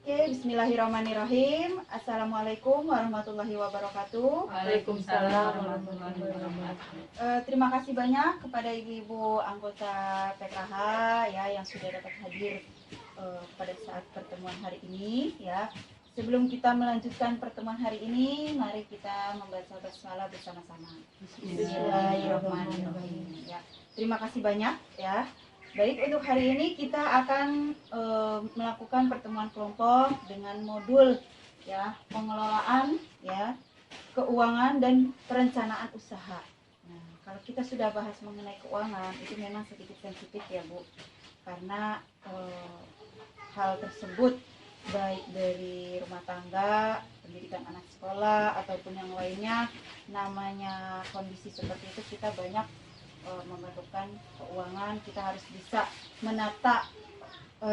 Oke, bismillahirrahmanirrahim. Assalamualaikum warahmatullahi wabarakatuh. Waalaikumsalam warahmatullahi wabarakatuh. Terima kasih banyak kepada ibu-ibu anggota PKH ya yang sudah dapat hadir pada saat pertemuan hari ini ya. Sebelum kita melanjutkan pertemuan hari ini, mari kita membaca basmalah bersama-sama. Bismillahirrahmanirrahim. Ya, terima kasih banyak ya. Baik, untuk hari ini kita akan melakukan pertemuan kelompok dengan modul ya pengelolaan ya keuangan dan perencanaan usaha. Nah, kalau kita sudah bahas mengenai keuangan itu memang sedikit sensitif ya Bu, karena hal tersebut baik dari rumah tangga, pendidikan anak sekolah ataupun yang lainnya, namanya kondisi seperti itu kita banyak memerlukan keuangan. Kita harus bisa menata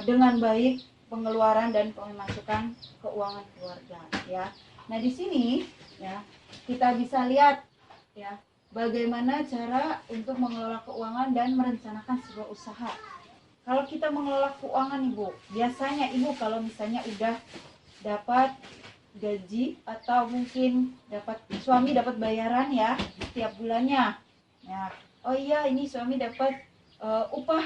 dengan baik pengeluaran dan pemasukan keuangan keluarga ya. Nah, di sini ya kita bisa lihat ya bagaimana cara untuk mengelola keuangan dan merencanakan sebuah usaha. Kalau kita mengelola keuangan Ibu, biasanya Ibu kalau misalnya udah dapat gaji atau mungkin suami dapat bayaran ya setiap bulannya ya, oh iya ini suami dapat upah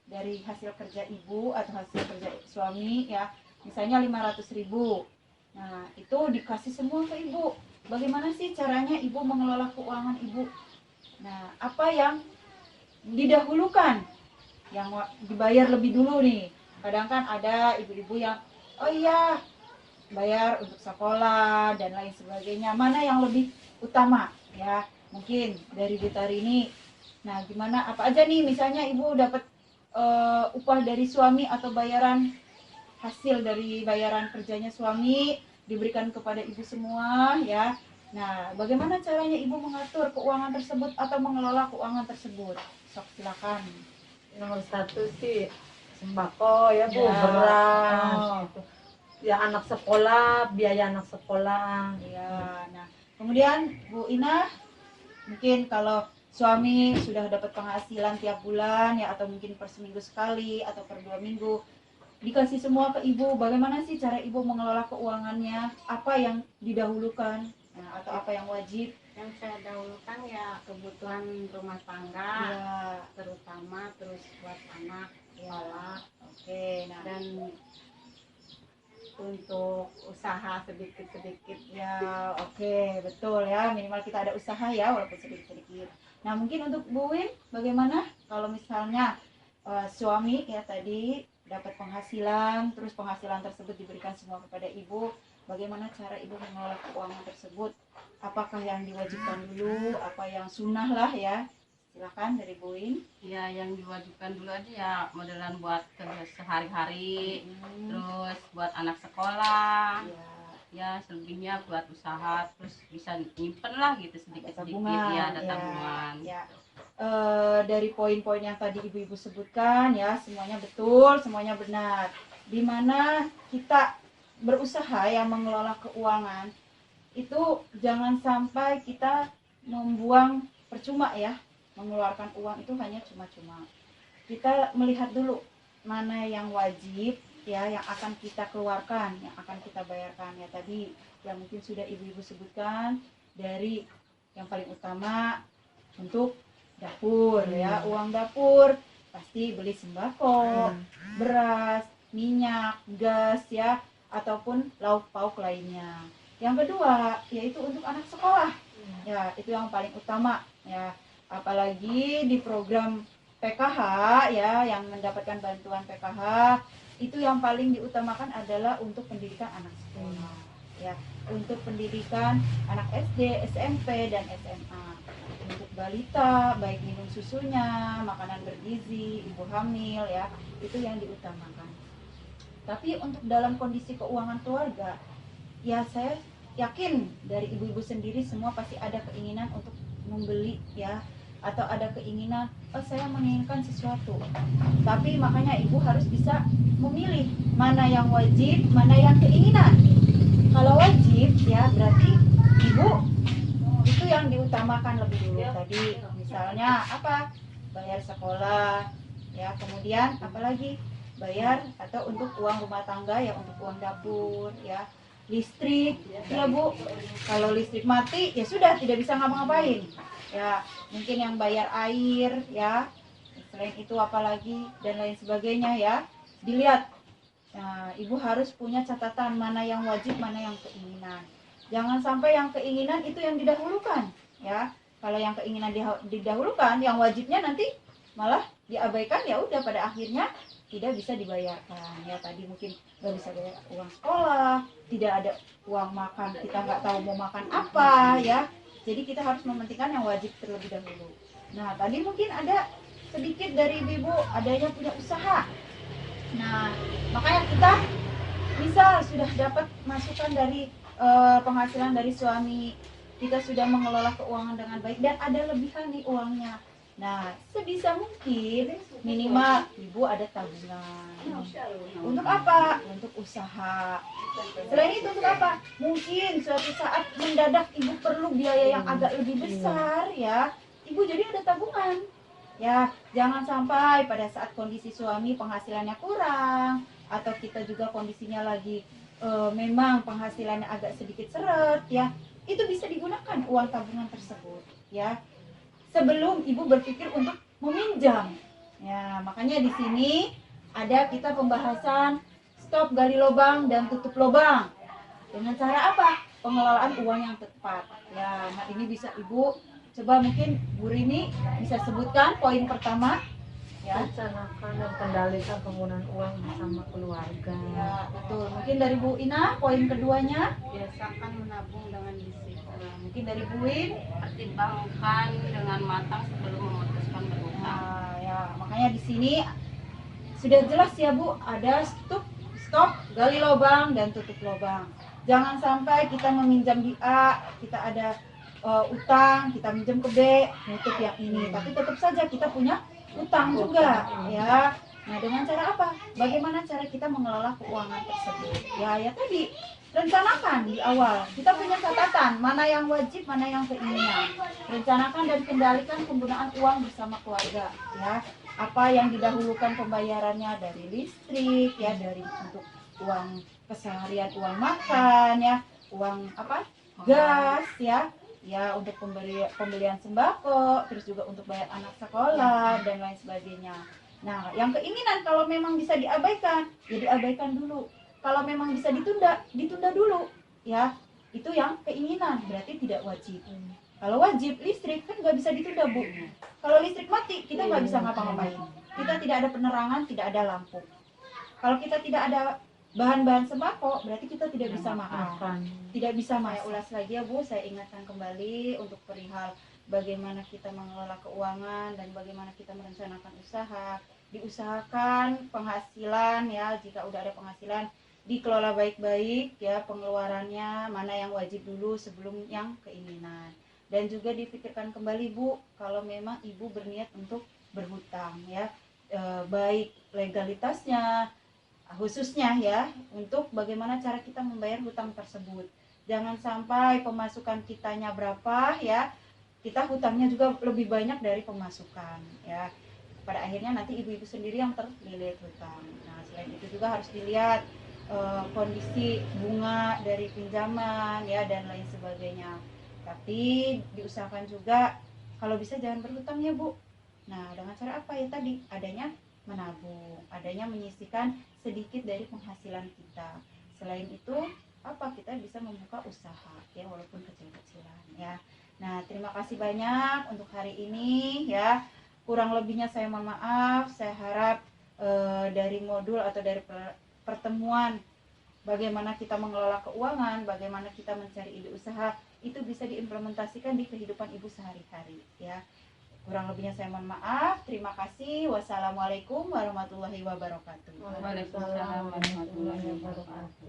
dari hasil kerja ibu atau hasil kerja suami ya, misalnya 500.000. Nah, itu dikasih semua ke ibu. Bagaimana sih caranya ibu mengelola keuangan ibu? Nah, apa yang didahulukan, yang dibayar lebih dulu nih? Kadang kan ada ibu-ibu yang oh iya bayar untuk sekolah dan lain sebagainya, mana yang lebih utama ya? Mungkin dari Ditarini. Nah, gimana apa aja nih misalnya ibu dapat upah dari suami atau bayaran hasil dari bayaran kerjanya suami diberikan kepada ibu semua ya. Nah, bagaimana caranya ibu mengatur keuangan tersebut atau mengelola keuangan tersebut? Sok silakan. Nomor satu sih sembako ya Bu, beras gitu. Ya anak sekolah, biaya anak sekolah ya. Nah, kemudian Bu Ina, mungkin kalau suami sudah dapat penghasilan tiap bulan ya, atau mungkin per seminggu sekali atau per 2 minggu dikasih semua ke ibu, bagaimana sih cara ibu mengelola keuangannya? Apa yang didahulukan atau apa yang wajib? Yang saya dahulukan ya kebutuhan rumah tangga ya, terutama, terus buat anak sekolah Nah, dan untuk usaha sedikit-sedikit ya. Betul ya, minimal kita ada usaha ya walaupun sedikit-sedikit. Nah, mungkin untuk Bu Win bagaimana kalau misalnya suami ya tadi dapat penghasilan, terus penghasilan tersebut diberikan semua kepada ibu, bagaimana cara ibu mengelola keuangan tersebut? Apakah yang diwajibkan dulu, apa yang sunnah lah ya? Silakan dari Bu Win. ya, yang diwajibkan dulu aja ya modelan buat kerja sehari-hari, terus buat anak sekolah ya, selebihnya buat usaha, terus bisa nyimpen lah gitu sedikit-sedikit ya, ada tabungan ya. Dari poin-poin yang tadi ibu-ibu sebutkan ya, semuanya betul, semuanya benar. Dimana kita berusaha ya mengelola keuangan itu jangan sampai kita membuang percuma ya, mengeluarkan uang itu hanya cuma-cuma. Kita melihat dulu mana yang wajib ya, yang akan kita keluarkan, yang akan kita bayarkan ya, tadi yang mungkin sudah ibu-ibu sebutkan, dari yang paling utama untuk dapur ya, uang dapur pasti beli sembako, beras, minyak, gas ya, ataupun lauk pauk lainnya. Yang kedua yaitu untuk anak sekolah ya, itu yang paling utama ya, apalagi di program PKH ya, yang mendapatkan bantuan PKH itu yang paling diutamakan adalah untuk pendidikan anak sekolah ya, untuk pendidikan anak SD, SMP dan SMA. Untuk balita, baik minum susunya, makanan bergizi, ibu hamil ya, itu yang diutamakan. Tapi untuk dalam kondisi keuangan keluarga, ya saya yakin dari ibu-ibu sendiri semua pasti ada keinginan untuk membeli ya, atau ada keinginan, oh saya menginginkan sesuatu. Tapi makanya ibu harus bisa memilih mana yang wajib, mana yang keinginan. Kalau wajib ya berarti ibu itu yang diutamakan lebih dulu tadi, misalnya apa, bayar sekolah ya, kemudian apalagi bayar atau untuk uang rumah tangga ya, untuk uang dapur ya, listrik ya Bu. Kalau listrik mati ya sudah tidak bisa ngapa-ngapain ya, mungkin yang bayar air ya, selain itu apalagi dan lain sebagainya ya, dilihat. Nah, ibu harus punya catatan mana yang wajib, mana yang keinginan. Jangan sampai yang keinginan itu yang didahulukan ya. Kalau yang keinginan didahulukan, yang wajibnya nanti malah diabaikan, ya udah pada akhirnya tidak bisa dibayarkan ya. Tadi mungkin nggak bisa bayar uang sekolah, tidak ada uang makan, kita nggak tahu mau makan apa ya. Jadi kita harus mementingkan yang wajib terlebih dahulu. Nah, tadi mungkin ada sedikit dari ibu adanya punya usaha. Nah, makanya kita misal sudah dapat masukan dari penghasilan dari suami, kita sudah mengelola keuangan dengan baik dan ada lebihan nih uangnya. Nah, sebisa mungkin minimal ibu ada tabungan. Untuk apa? Untuk usaha. Selain itu untuk apa? Mungkin suatu saat mendadak ibu perlu biaya yang agak lebih besar ya, ibu jadi ada tabungan. Ya, jangan sampai pada saat kondisi suami penghasilannya kurang atau kita juga kondisinya lagi memang penghasilannya agak sedikit seret ya, itu bisa digunakan uang tabungan tersebut ya. Sebelum ibu berpikir untuk meminjam. Ya, makanya di sini ada kita pembahasan stop gali lubang dan tutup lubang. Dengan cara apa? Pengelolaan uang yang tepat. Ya, nah ini bisa ibu coba, mungkin Bu Rini bisa sebutkan poin pertama ya. Rencanakan dan kendalikan penggunaan uang bersama keluarga. Ya, betul. Mungkin dari Bu Ina poin keduanya. Biasakan menabung dengan disiplin. Nah, mungkin dari Bu Win. Pertimbangkan dengan matang sebelum memutuskan berhutang. Nah, ya, makanya di sini sudah jelas ya Bu, ada stop gali lubang dan tutup lubang. Jangan sampai kita meminjam di A, kita ada utang, kita minjem ke B, nutup yang ini, tapi tetap saja kita punya utang juga ya. Nah, dengan cara apa? Bagaimana cara kita mengelola keuangan tersebut? Ya tadi rencanakan di awal. Kita punya catatan mana yang wajib, mana yang keinginan. Rencanakan dan kendalikan penggunaan uang bersama keluarga ya. Apa yang didahulukan pembayarannya dari listrik ya, dari untuk uang keseharian, uang makan ya, uang apa? Gas ya. Ya, untuk pembelian sembako, terus juga untuk bayar anak sekolah dan lain sebagainya. Nah, yang keinginan kalau memang bisa diabaikan, ya diabaikan dulu. Kalau memang bisa ditunda, ditunda dulu. Ya, itu yang keinginan, berarti tidak wajib. Kalau wajib, listrik kan nggak bisa ditunda, Bu. Kalau listrik mati, kita nggak bisa ngapa-ngapain. Kita tidak ada penerangan, tidak ada lampu. Kalau kita tidak ada bahan-bahan sembako, berarti kita tidak bisa makan. Tidak bisa makan. Saya ulas lagi ya Bu, saya ingatkan kembali untuk perihal bagaimana kita mengelola keuangan dan bagaimana kita merencanakan usaha. Diusahakan penghasilan ya, jika udah ada penghasilan dikelola baik-baik ya, pengeluarannya mana yang wajib dulu sebelum yang keinginan. Dan juga dipikirkan kembali Bu, kalau memang ibu berniat untuk berhutang ya, baik legalitasnya, khususnya ya untuk bagaimana cara kita membayar hutang tersebut. Jangan sampai pemasukan kitanya berapa ya, kita hutangnya juga lebih banyak dari pemasukan ya. Pada akhirnya nanti ibu-ibu sendiri yang terlilit hutang. Nah, selain itu juga harus dilihat kondisi bunga dari pinjaman ya dan lain sebagainya. Tapi diusahakan juga kalau bisa jangan berhutang ya Bu. Nah, dengan cara apa ya tadi? Adanya menabung, adanya menyisihkan sedikit dari penghasilan kita. Selain itu, apa, kita bisa membuka usaha ya, walaupun kecil-kecilan ya. Nah, terima kasih banyak untuk hari ini ya. Kurang lebihnya saya mohon maaf. Saya harap dari modul atau dari pertemuan bagaimana kita mengelola keuangan, bagaimana kita mencari ide usaha, itu bisa diimplementasikan di kehidupan ibu sehari-hari ya. Kurang lebihnya saya mohon maaf. Terima kasih. Wassalamualaikum warahmatullahi wabarakatuh. Waalaikumsalam warahmatullahi wabarakatuh.